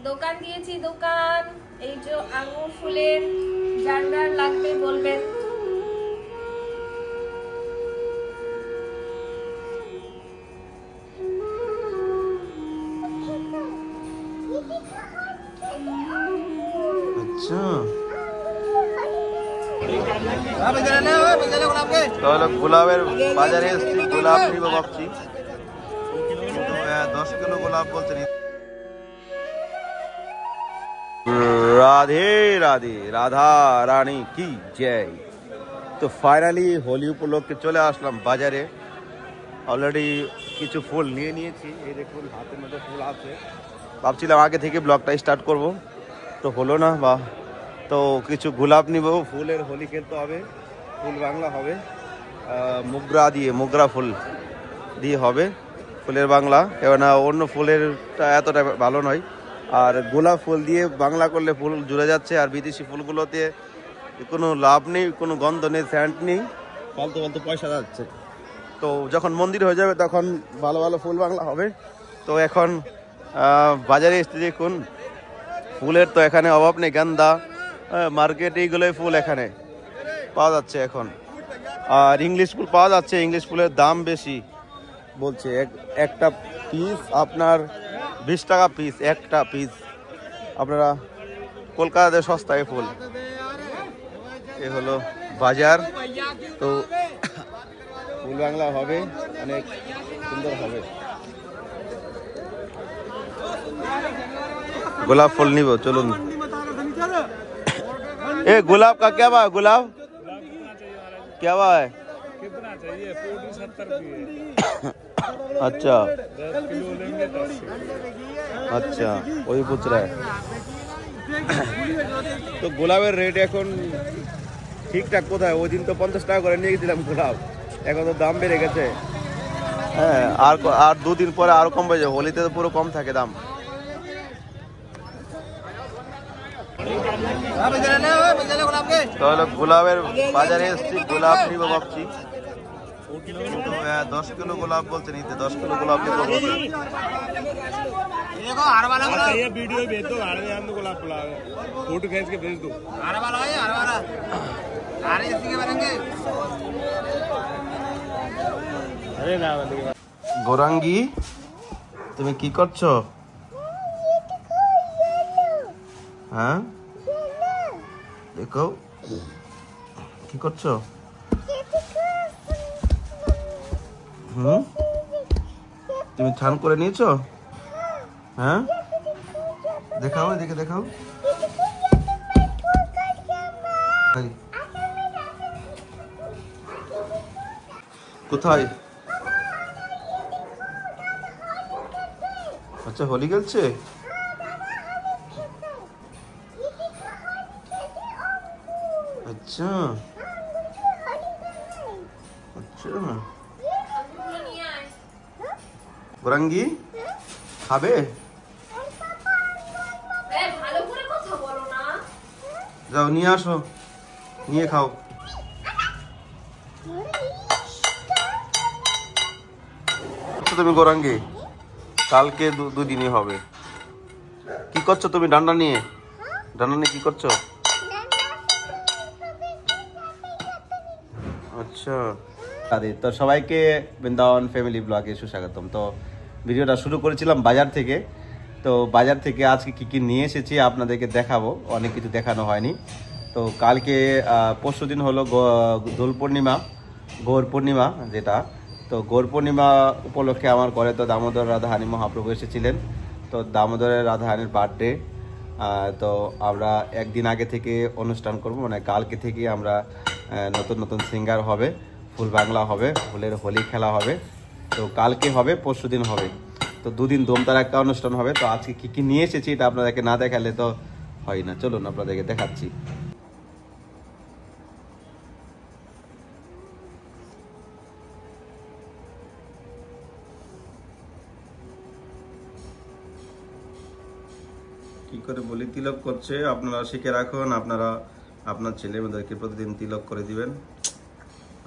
দোকান দিয়েছি দোকান। এই যে আঙ্গুর ফুলের জান্ডার লাগবে বলবেন। আচ্ছা তাহলে গোলাপের বাজারে এসেছি, গোলাপ নিব ভাবছি। 10 কিলো গোলাপ বলছেন। রাধে রাধে, রাধা রানী কি জয়। তো ফাইনালি হোলি উপলক্ষে চলে আসলাম বাজারে। অলরেডি কিছু ফুল নিয়ে নিয়েছি, এই দেখুন হাতের মধ্যে ফুল আছে। ভাবছিলাম আগে থেকে ব্লগটা স্টার্ট করব, তো হলো না। বা তো কিছু গোলাপ নিব, ফুলের হোলি খেলতে হবে, ফুল বাংলা হবে মোগরা দিয়ে, মোগরা ফুল দিয়ে হবে ফুলের বাংলা। কেননা অন্য ফুলেরটা এতটা ভালো নয়, আর গোলাপ ফুল দিয়ে বাংলা করলে ফুল জুড়ে যাচ্ছে। আর বিদেশি ফুলগুলোতে কোনো লাভ নেই, কোনো গন্ধ নেই, স্যান্ট নেই, ফালতু ফালতু পয়সা যাচ্ছে। তো যখন মন্দির হয়ে যাবে তখন ভালো ভালো ফুল বাংলা হবে। তো এখন বাজারে এসে দেখুন ফুলের তো এখানে অভাব নেই, গান্দা মার্কেট এইগুলোই ফুল এখানে পাওয়া যাচ্ছে এখন। আর ইংলিশ ফুল পাওয়া যাচ্ছে, ইংলিশ ফুলের দাম বেশি বলছে। একটা পিস আপনার 20 টাকা পিস, একটা পিস। আপনারা কলকাতাতে সস্তায় ফুল। এ হলো বাজার। তো ফুল বাংলা হবে, অনেক সুন্দর হবে। গোলাপ ফুল নিব, চলুন। ए गुलाब का क्या भाव? गुलाब क्या भाव है? कितना चाहिए? 70 रुपये। अच्छा 10 किलो लेंगे तो 80। अच्छा वही पूछ रहा है। তো গোলাপের রেট এখন ঠিকঠাক কোথায়? ওই দিন তো 50 টাকা করে নিয়ে গেছিলাম গোলাপ, এখন তো দাম বেড়ে গেছে। হ্যাঁ, আর 2 দিন পরে আরো কম হয়ে যাবে। হোলিতে তো পুরো কম থাকে দাম। তাহলে গোলাপের বাজারে এসেছি, গোলাপ নিব ভাবছি। 10 কিলো গোলাপ বলছে নিতে, 10 किलो গোলাপ নিব। ये वीडियो भेज दो, गुलाब गुलाब फोटो खींच के भेज दो। अरे ना গোরাঙ্গি, তুমি কি করছো? হ্যাঁ দেখো কি করছো? তুমি স্নান করে নিয়েছো? হ্যাঁ দেখাও, এদিকে দেখাও। কোথায়? আচ্ছা হোলি খেলছে। अच्छा अच्छा গোরাঙ্গি খাবে? ভালো করে কথা বলো না। যাও নিয়ে আসো, নিয়ে খাও। তুমি গোরাঙ্গি কালকে 2 দিনই হবে। কি করছো তুমি ডান্ডা নিয়ে? ডান্ডা নিয়ে কি করছো? আচ্ছা তো সবাইকে বৃন্দাবন ফ্যামিলি ব্লগে সুস্বাগতম। তো ভিডিওটা শুরু করেছিলাম বাজার থেকে। তো বাজার থেকে আজকে কি কি নিয়ে এসেছি আপনাদেরকে দেখাবো, অনেক কিছু দেখানো হয়নি। তো কালকে পরশুদিন হলো দোল পূর্ণিমা, গৌর পূর্ণিমা যেটা। তো গৌর পূর্ণিমা উপলক্ষে আমার ঘরে তো দামোদর রাধারানী মহাপ্রভু এসেছিলেন। তো দামোদরের রাধারানীর বার্থডে। তো আমরা একদিন আগে থেকে অনুষ্ঠান করব, মানে কালকে থেকে আমরা নতুন নতুন সিঙ্গার হবে, ফুল বাংলা হবে, ফুলের হোলি খেলা হবে। তো কালকে হবে, পরশুদিন হবে। তো 2 দিন দমতার একটা অনুষ্ঠান হবে। তো আজকে কি কি নিয়ে এসেছি এটা আপনাদেরকে না দেখালে তো হয় না। চলুন আপনাদেরকে দেখাচ্ছি। কি করে বলি তিলক করছে, আপনারা শিখে রাখুন। আপনারা আপনার ছেলে মেয়েদেরকে প্রতিদিন তিলক করে দিবেন।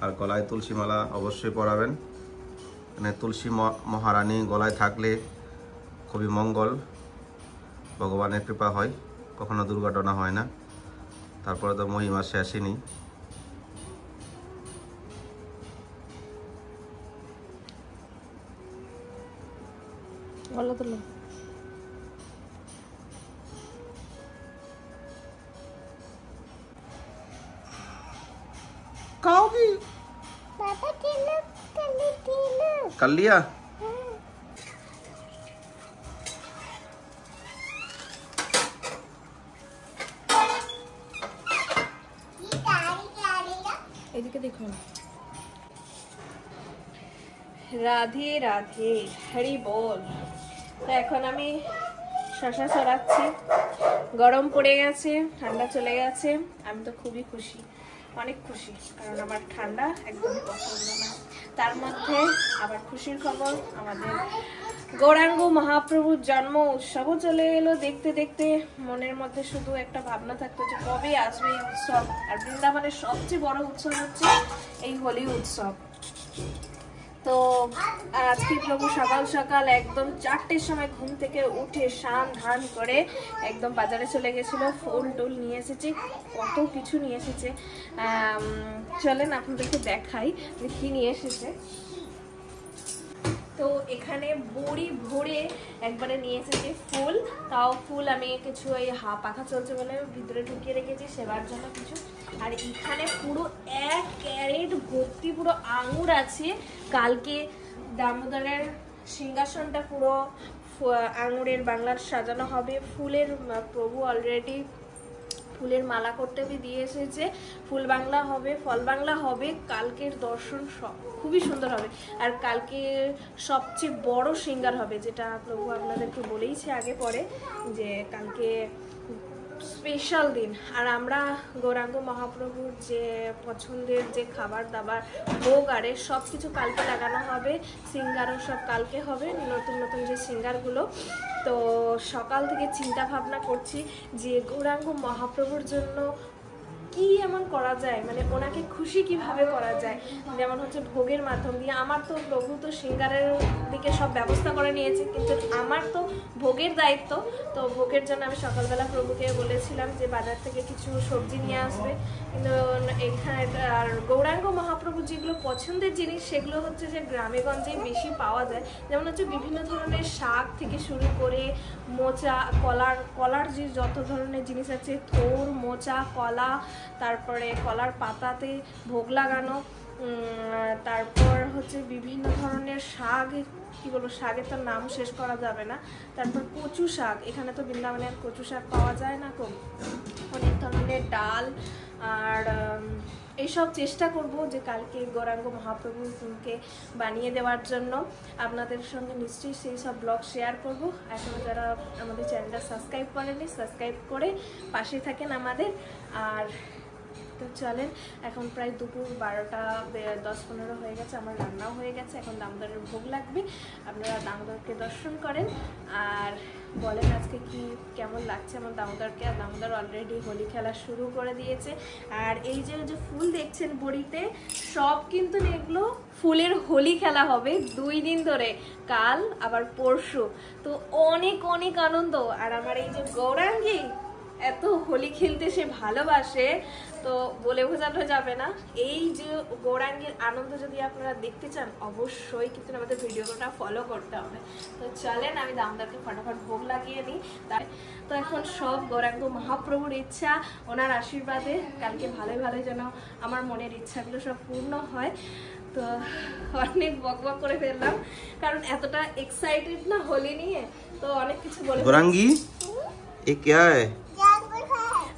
আর গলায় তুলসী মালা অবশ্যই পরাবেন। মানে তুলসী মহারানী গলায় থাকলে খুবই মঙ্গল। ভগবানের কৃপা হয়, কখনো দুর্ঘটনা হয় না। তারপরে তো মহিমা শেষই নেই। खाओगी? पापा केला कर लिया? এদিকে দেখো। রাধে রাধে, হরি বল। তো এখন আমি শশা ছড়াচ্ছি। গরম পড়ে গেছে, ঠান্ডা চলে গেছে। আমি তো খুবই খুশি, অনেক খুশি, কারণ আমার ঠান্ডা একদমই পছন্দ না। তার মধ্যে আবার খুশির খবর, আমাদের গৌরাঙ্গ মহাপ্রভুর জন্ম উৎসবও চলে এলো। দেখতে দেখতে মনের মধ্যে শুধু একটা ভাবনা থাকতো যে কবে আসবে এই উৎসব। আর বৃন্দাবনের সবচেয়ে বড় উৎসব হচ্ছে এই হোলি উৎসব। তো আজকে প্রভু সকাল সকাল একদম 4টের সময় ঘুম থেকে উঠে স্নান ধান করে একদম বাজারে চলে গেছিল। ফুল টুল নিয়ে এসেছে, কত কিছু নিয়ে এসেছে। চলেন আপনাদেরকে দেখাই যে কি নিয়ে এসেছে। তো এখানে বড়ি ভরে একবারে নিয়ে এসেছে ফুল। তাও ফুল আমি কিছু এই পাখা চলছে বলে ভিতরে ঢুকিয়ে রেখেছি সেবার জন্য কিছু। আর এখানে পুরো 1 ক্যারেট ভর্তি পুরো আঙুর আছে। কালকে দামোদরের সিংহাসনটা পুরো আঙুরের বাংলার সাজানো হবে। ফুলের প্রভু অলরেডি ফুলের মালা করতে দিয়ে এসেছে। ফুল বাংলা হবে, ফল বাংলা হবে। কালকের দর্শন খুবই সুন্দর হবে। আর কালকে সবচেয়ে বড় সিঙ্গার হবে, যেটা প্রভু আপনাদেরকে বলেইছে আগে পরে যে কালকে স্পেশাল দিন। আর আমরা গৌরাঙ্গ মহাপ্রভুর যে পছন্দের যে খাবার দাবার ভোগ আরে সব কিছু কালকে লাগানো হবে। সিঙ্গারও সব কালকে হবে, নতুন নতুন যে সিঙ্গারগুলো। তো সকাল থেকে চিন্তা ভাবনা করছি যে গৌরাঙ্গ মহাপ্রভুর জন্য কি এমন করা যায়, মানে ওনাকে খুশি কিভাবে করা যায়। যেমন হচ্ছে ভোগের মাধ্যম দিয়ে। আমার তো প্রভু তো সিঙ্গারের দিকে সব ব্যবস্থা করে নিয়েছে, কিন্তু আমার তো ভোগের দায়িত্ব। তো ভোগের জন্য আমি সকালবেলা প্রভুকে বলেছিলাম যে বাজার থেকে কিছু সবজি নিয়ে আসবে। কিন্তু এখানে আর গৌরাঙ্গ মহাপ্রভু যেগুলো পছন্দের জিনিস সেগুলো হচ্ছে যে গ্রামে গঞ্জেই বেশি পাওয়া যায়। যেমন হচ্ছে বিভিন্ন ধরনের শাক থেকে শুরু করে মোচা, কলার যে যত ধরনের জিনিস আছে, থোড়, মোচা, কলা, তারপরে কলার পাতাতে ভোগ লাগানো, তারপর হচ্ছে বিভিন্ন ধরনের শাক, কি বলবো শাকের তো নাম শেষ করা যাবে না। তারপর কচু শাক, এখানে তো বৃন্দাবনের কচু শাক পাওয়া যায় না কম। অনেক ধরনের ডাল। আর এইসব চেষ্টা করব যে কালকে গৌরাঙ্গ মহাপ্রভুকে বানিয়ে দেওয়ার জন্য। আপনাদের সঙ্গে নিশ্চয়ই সেই সব ব্লগ শেয়ার করব। এখনও যারা আমাদের চ্যানেলটা সাবস্ক্রাইব করেনি, সাবস্ক্রাইব করে পাশে থাকেন আমাদের। আর তো চলেন, এখন প্রায় দুপুর 12টা 10-15 হয়ে গেছে। আমার রান্নাও হয়ে গেছে, এখন দামোদরের ভোগ লাগবে। আপনারা দামোদরকে দর্শন করেন আর বলেন আজকে কি কেমন লাগছে আমার দামোদরকে। আর দামোদর অলরেডি হোলি খেলা শুরু করে দিয়েছে। আর এই যে ফুল দেখছেন বড়িতে, সব কিন্তু এগুলো ফুলের হোলি খেলা হবে 2 দিন ধরে, কাল আবার পরশু। তো অনেক অনেক আনন্দ। আর আমার এই যে গৌরাঙ্গী এত হোলি খেলতে সে ভালোবাসে, তো বলে বোঝানো যাবে না। এই যে গৌরাঙ্গের আনন্দ যদি আপনারা দেখতে চান, অবশ্যই কিন্তু আমাদের ভিডিওটা ফলো করতে হবে। তো চলেন আমি দামোদরকে ফটাফট ভোগ লাগিয়ে নিই। তো এখন সব গৌরাঙ্গ মহাপ্রভুর ইচ্ছা, ওনার আশীর্বাদে কালকে ভালোই ভালোই যেন আমার মনের ইচ্ছাগুলো সব পূর্ণ হয়। তো অনেক বকবক করে ফেললাম, কারণ এতটা এক্সাইটেড না হোলি নিয়ে, তো অনেক কিছু বলে। গৌরাঙ্গী এ क्या है?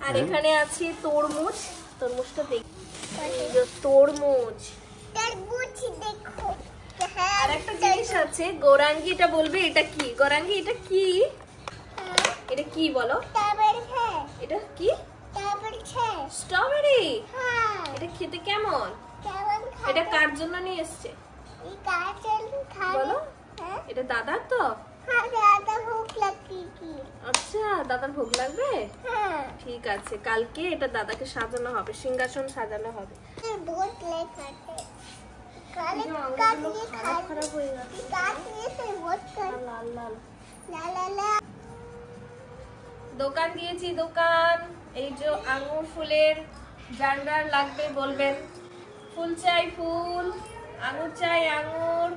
আর এখানে আছে তরমুজ। তরমুজটা দেখি, তরমুজ। দেখো আর একটা জিনিস আছে, গৌরাঙ্গী এটা বলবে এটা কি। গৌরাঙ্গী এটা কি? এটা কি বলো? এটা কি? স্ট্রবেরি। এটা খেতে কেমন? এটা কার জন্য নিয়ে এসছে বলো? এটা দাদার তো? আচ্ছা, দাদার ভোগ লাগবে। ঠিক আছে, কালকে এটা দাদাকে সাজানো হবে, সিংহাসন সাজানো হবে। খারাপ হয়ে গেছে, লাল লাল। দোকান দিয়েছি দোকান। এই যে আঙ্গুর ফুলের জান্ডার লাগবে বলবেন, ফুল চাই ফুল, আঙ্গুর চাই আঙ্গুর।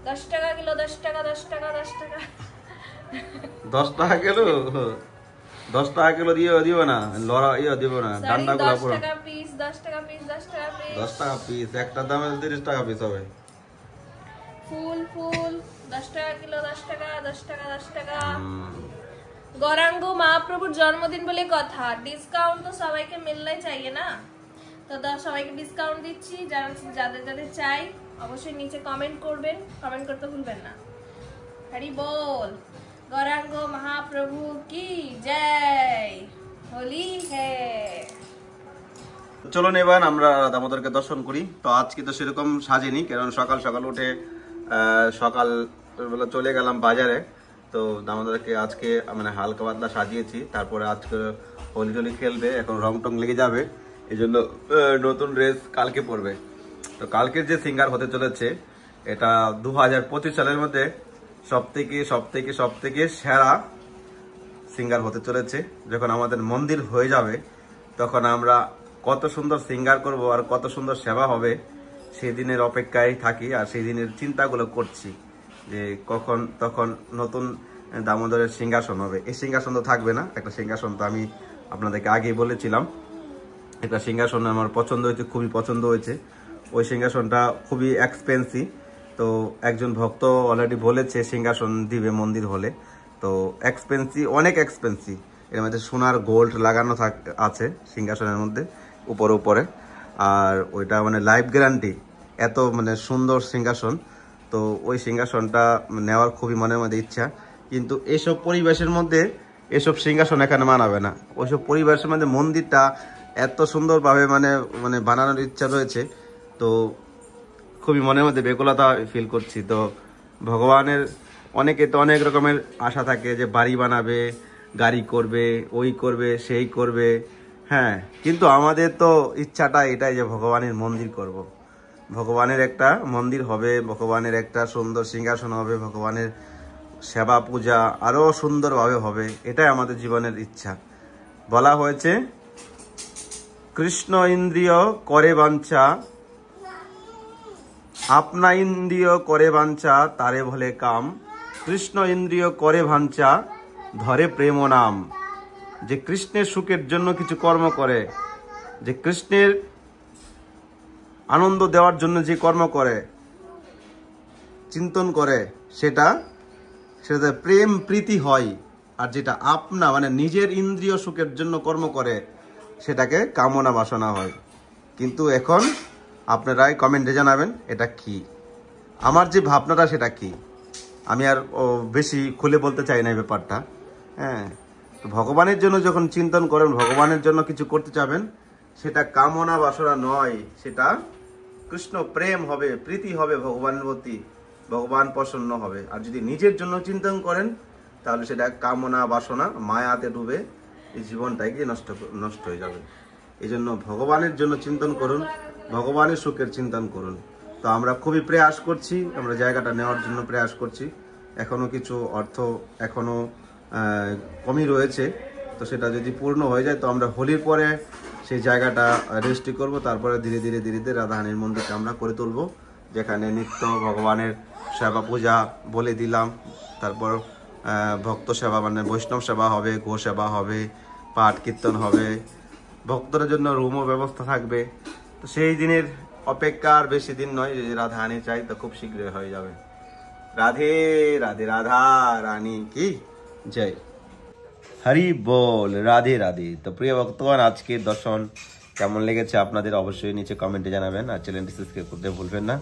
10 টাকা কিলো, 10 টাকা 10 টাকা 10 টাকা 10 টাকা কিলো, 10 টাকা কিলো দিও না, লড়া দিব না, ডান্ডা গুলো 10 টাকা পিস, 10 টাকা পিস, 10 টাকা পিস, 10 টাকা পিস, একটা দামে 30 টাকা পিস হবে। ফুল ফুল 10 টাকা কিলো, 10 টাকা 10 টাকা 10 টাকা। গৌরাঙ্গ মহাপ্রভুর জন্মদিন বলে কথা, ডিসকাউন্ট তো সবাইকে মিললেই চাইয়ে না, তো সবাইকে ডিসকাউন্ট দিচ্ছি। যাদের যাদের চাই অবশ্যই নিচে কমেন্ট করবেন, কমেন্ট করতে ভুলবেন না। হরি বল, গৌরাঙ্গ মহাপ্রভু কি জয়, হোলি হে। চলুন এবার আমরা দামোদরকে দর্শন করি। তো আজকে তো সেরকম সাজিনি, কারণ সকাল সকাল উঠে সকালবেলা চলে গেলাম বাজারে। তো দামোদরকে আজকে মানে হালকা পাতলা সাজিয়েছি। তারপরে আজকে হোলি টোলি খেলবে, এখন রং টং লেগে যাবে, এই জন্য নতুন ড্রেস কালকে পরবে। তো কালকের যে সিঙ্গার হতে চলেছে, এটা 2025 সালের মধ্যে সব থেকে সেরা সিঙ্গার হতে চলেছে। যখন আমাদের মন্দির হয়ে যাবে তখন আমরা কত সুন্দর সিঙ্গার করব আর কত সুন্দর সেবা হবে, সেই দিনের অপেক্ষায় থাকি আর সেই দিনের চিন্তাগুলো করছি যে কখন তখন নতুন দামোদরের সিংহাসন হবে। এই সিংহাসন তো থাকবে না, একটা সিংহাসন তো আমি আপনাদেরকে আগেই বলেছিলাম, একটা সিংহাসন আমার পছন্দ হয়েছে, খুবই পছন্দ হয়েছে। ওই সিংহাসনটা খুবই এক্সপেন্সিভ। তো একজন ভক্ত অলরেডি বলেছে সিংহাসন দিবে মন্দির হলে। তো এক্সপেন্সিভ, অনেক এক্সপেন্সিভ। এর মধ্যে সোনার গোল্ড লাগানো আছে সিংহাসনের মধ্যে উপরে। আর ওইটা মানে লাইফ গ্যারান্টি, এত মানে সুন্দর সিংহাসন। তো ওই সিংহাসনটা নেওয়ার খুবই মনের মধ্যে ইচ্ছা, কিন্তু এইসব পরিবেশের মধ্যে এসব সিংহাসন এখানে মানাবে না। ওইসব পরিবেশের মধ্যে মন্দিরটা এত সুন্দরভাবে মানে বানানোর ইচ্ছা রয়েছে। তো খুবই মনের মধ্যে বেকুলতা ফিল করছি। তো ভগবানের অনেকে তো অনেক রকমের আশা থাকে যে বাড়ি বানাবে, গাড়ি করবে, ওই করবে, সেই করবে, হ্যাঁ, কিন্তু আমাদের তো ইচ্ছাটা এটাই যে ভগবানের মন্দির করব। ভগবানের একটা মন্দির হবে, ভগবানের একটা সুন্দর সিংহাসন হবে, ভগবানের সেবা পূজা আরো সুন্দরভাবে হবে, এটাই আমাদের জীবনের ইচ্ছা। বলা হয়েছে কৃষ্ণ ইন্দ্রিয় করে বাঞ্ছা, আপনা ইন্দ্রিয় করে বাঞ্ছা, তারে ভলে কাম, কৃষ্ণ ইন্দ্রিয় করে ভাঞ্চা, ধরে প্রেম নাম। যে কৃষ্ণের সুখের জন্য কিছু কর্ম করে, যে কৃষ্ণের আনন্দ দেওয়ার জন্য যে কর্ম করে, চিন্তন করে, সেটা প্রেম প্রীতি হয়। আর যেটা আপনা মানে নিজের ইন্দ্রিয় সুখের জন্য কর্ম করে, সেটাকে কামনা বাসনা হয়। কিন্তু এখন আপনারাই কমেন্টে জানাবেন এটা কি, আমার যে ভাবনাটা সেটা কি। আমি আর বেশি খুলে বলতে চাই না এই ব্যাপারটা। হ্যাঁ, তো ভগবানের জন্য যখন চিন্তন করেন, ভগবানের জন্য কিছু করতে চাবেন, সেটা কামনা বাসনা নয়, সেটা কৃষ্ণ প্রেম হবে, প্রীতি হবে ভগবানের প্রতি, ভগবান প্রসন্ন হবে। আর যদি নিজের জন্য চিন্তন করেন, তাহলে সেটা কামনা বাসনা মায়াতে ডুবে এই জীবনটাই গিয়ে নষ্ট হয়ে যাবে। এই জন্য ভগবানের জন্য চিন্তন করুন, ভগবানের সুখের চিন্তন করুন। তো আমরা খুবই প্রয়াস করছি, আমরা জায়গাটা নেওয়ার জন্য প্রয়াস করছি। এখনো কিছু অর্থ এখনো কমই রয়েছে। তো সেটা যদি পূর্ণ হয়ে যায়, তো আমরা হোলির পরে সেই জায়গাটা রেজিস্ট্রি করব। তারপরে ধীরে ধীরে রাধারানীর মন্দিরটা আমরা করে তুলব, যেখানে নিত্য ভগবানের সেবা পূজা বলে দিলাম। তারপর ভক্ত সেবা মানে বৈষ্ণব সেবা হবে, গো সেবা হবে, পাঠ কীর্তন হবে, ভক্তদের জন্য রুমও ব্যবস্থা থাকবে। তো সেই দিনের অপেক্ষা আর বেশি দিন নয়। যদি রাধারানী চাই তো খুব শীঘ্রই হয়ে যাবে। রাধে রাধে, রাধা রানী কি জয়। হরি বল, রাধে রাধে। তো প্রিয় ভক্তগণ, আজকের দর্শন কেমন লেগেছে আপনাদের অবশ্যই নিচে কমেন্টে জানাবেন। আর চ্যানেলটি সাবস্ক্রাইব করতে ভুলবেন না।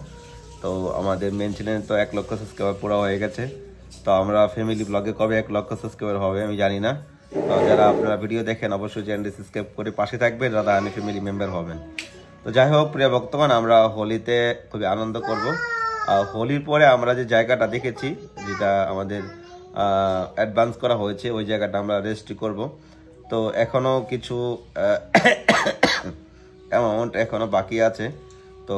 তো আমাদের মেন চ্যানেল তো 1 লক্ষ সাবস্ক্রাইবার পুরো হয়ে গেছে। তো আমরা ফ্যামিলি ব্লগে কবে 1 লক্ষ সাবস্ক্রাইবার হবে আমি জানি না। তো যারা আপনারা ভিডিও দেখেন অবশ্যই চ্যানেলটি সাবস্ক্রাইব করে পাশে থাকবেন, রাধারানী ফ্যামিলি মেম্বার হবেন। তো যাই হোক প্রিয় ভক্তগণ, আমরা হোলিতে খুবই আনন্দ করব। আর হোলির পরে আমরা যে জায়গাটা দেখেছি, যেটা আমাদের অ্যাডভান্স করা হয়েছে, ওই জায়গাটা আমরা রেজিস্ট্রি করব। তো এখনো কিছু অ্যামাউন্ট এখনো বাকি আছে। তো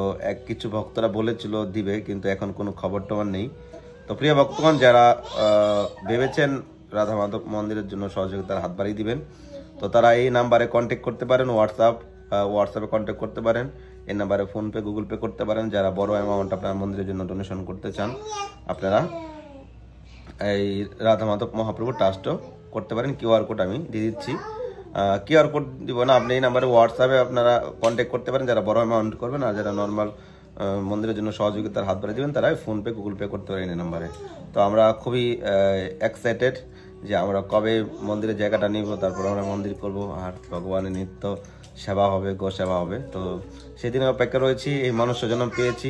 কিছু ভক্তরা বলেছিল দিবে, কিন্তু এখন কোনো খবর টবর নেই। তো প্রিয় ভক্তগণ, যারা ভেবেছেন রাধা মাধব মন্দিরের জন্য সহযোগিতার হাত বাড়িয়ে দিবেন। তো তারা এই নাম্বারে কন্ট্যাক্ট করতে পারেন, হোয়াটসঅ্যাপে কন্ট্যাক্ট করতে পারেন, এই নাম্বারে ফোনপে গুগল পে করতে পারেন। যারা বড় অ্যামাউন্ট আপনার মন্দিরের জন্য ডোনেশন করতে চান আপনারা এই রাধা মাধব মহাপ্রভু ট্রাস্টও করতে পারেন। কিউআর কোড আমি দিয়ে দিচ্ছি, কিউআর কোড দিব না, আপনি এই নাম্বারে হোয়াটসঅ্যাপে আপনারা কন্ট্যাক্ট করতে পারেন যারা বড় অ্যামাউন্ট করবেন। আর যারা নর্মাল মন্দিরের জন্য সহযোগিতার হাত বাড়িয়ে দেবেন তারা ফোনপে গুগল পে করতে পারেন এই নাম্বারে। তো আমরা খুবই এক্সাইটেড যে আমরা কবে মন্দিরের জায়গাটা নিব, তারপর আমরা মন্দির করব আর ভগবানের নিত্য সেবা হবে, গো সেবা হবে। তো সেদিন অপেক্ষা রয়েছি, এই মনুষ্য জন্ম পেয়েছি,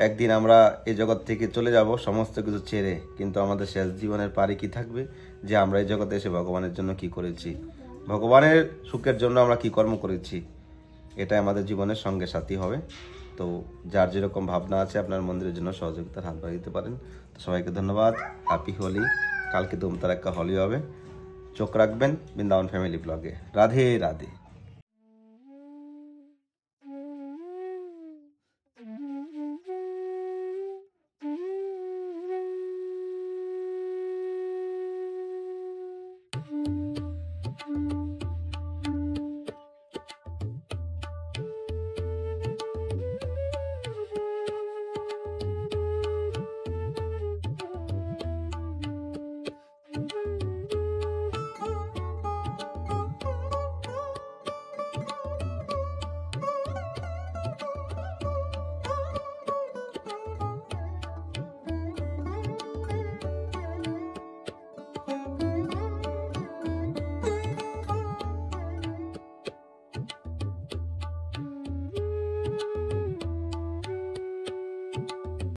একদিন আমরা এই জগৎ থেকে চলে যাব সমস্ত কিছু ছেড়ে, কিন্তু আমাদের শেষ জীবনের পারে কি থাকবে যে আমরা এই জগতে এসে ভগবানের জন্য কি করেছি, ভগবানের সুখের জন্য আমরা কি কর্ম করেছি, এটাই আমাদের জীবনের সঙ্গে সাথী হবে। তো যার যেরকম ভাবনা আছে আপনার মন্দিরের জন্য সহযোগিতার হাত বাড়িয়ে দিতে পারেন। তো সবাইকে ধন্যবাদ, হ্যাপি হোলি। কালকে ধুমতারাক্কা হোলি হবে, চোখ রাখবেন বৃন্দাবন ফ্যামিলি ব্লগে। রাধে রাধে।